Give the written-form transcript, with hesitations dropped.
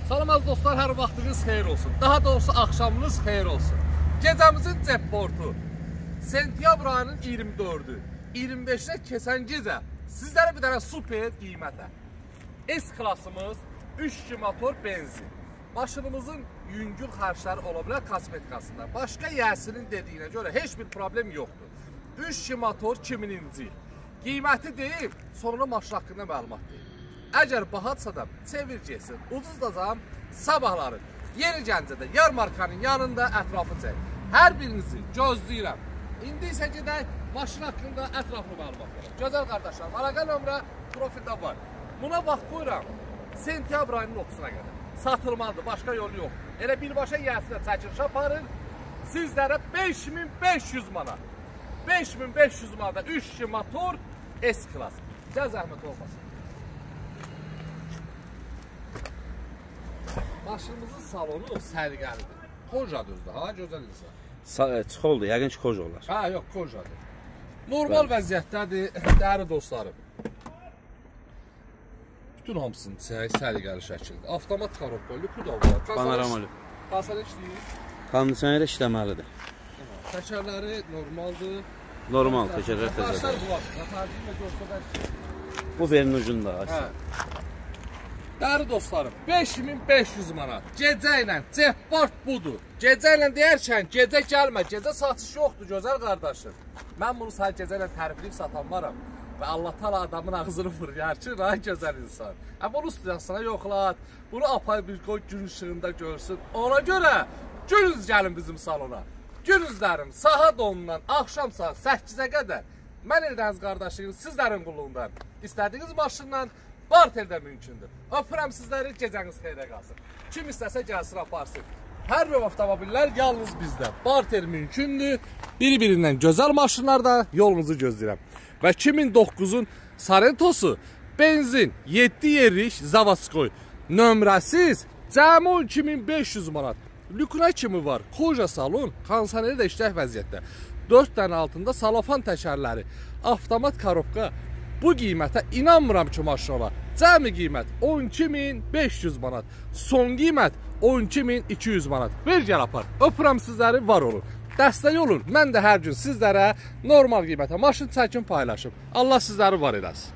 Salam az dostlar, hər vaxtınız xeyir olsun. Daha doğrusu axşamınız xeyir olsun. Gecəmizin cəbbortu sentyabr ayının 24-ü, 25-ə keçən gecə sizlərə bir dənə super qiymətə S-klasımız 3 motor benzin. Maşınımızın yüngül xərcləri ola bilər kosmetikasında. Başqa yəsinin dediyinə görə heç bir problem yoxdur. 3 motor 2000-ci il. Qiyməti deyib, sonra maşın haqqında məlumat deyib. Əgər bahadsa da çevir geçsin, ucuz da zam sabahları Yeni Gəncədə yarmarkanın yanında ətrafı çək. Hər birinizi gözləyirəm. İndi isə gedək maşın haqqında ətraflı məlumat verir. Gözəl qardaşlar, əlaqə nömrə profildə var. Buna bax qoyuram, sentyabr ayının 30-una qədər. Satılmalıdır, başqa yolu yox. Elə birbaşa yəsinə çəkiliş aparın, sizlərə 5500 manat. 5500 manata 3 motor S-klas. Gəl zəhmət olmasın. Maşınımızın salonu sərgəlidir. Kojadır özdə, ha, gözəl insan. Çıx oldu, yəqin ki, koja olar. Ha, yox, kojadır. Normal vəziyyətdədir, dəyərli dostlarım. Bütün hamısını çək, sərgəli şəkildə. Avtomat korobka, lüku da var. Panorama lük. Kasar işləyir. Kondisioner işləməlidir. Təkərləri normaldır. Normal təkərlər təzədir. Başlar bu var. Yatardığında göstərək. Bu verin ucunda. Dəyərli dostlarım, 5500 manat. Gecə ilə cəbbart budur. Gecə ilə deyərkən, gecə gəlmə, gecə satış yoxdur, gözəl qardaşım. Mən bunu sadəcə gecə ilə tərifləyib satan varam. Və Allah tala adamın ağzını vurur ki, ay gözəl insan. Bunu stüdyasına yoxlat, bunu apay bir qoy gün ışığında görsün. Ona görə günüz gəlin bizim salona. Günüzlərim saat 10-dan axşam saat 8-ə qədər mən Eldəniz qardaşıyım, sizlərin qulluğundan. İstədiyiniz maşınla barterdə mümkündür. Öpürəm sizləri, gecəniz xeyrə qalsın. Kim istəsə gəlsin, aparsın. Hər növ avtomobillər yalnız bizdə. Barter mümkündür. Bir-birindən gözəl maşınlarda yolunuzu gözləyirəm. Və 2009-un Sarentosu benzin 7 yerlik Zavadskoy nömrəsiz cəmi 12500 manat. Lükuna kimi var. Koja salon, kondisioneri də işlək vəziyyətdə. 4 dənə altında salofan təkərləri, avtomat korobka. Bu qiymətə inanmıram ki, maşın olar. Cəmi qiymət 12500 manat. Son qiymət 12200 manat. Ver gəl apar. Öpürəm sizləri, var olun. Dəstək olun. Mən də hər gün sizlərə normal qiymətə maşın çəkin paylaşım. Allah sizləri var eləsin.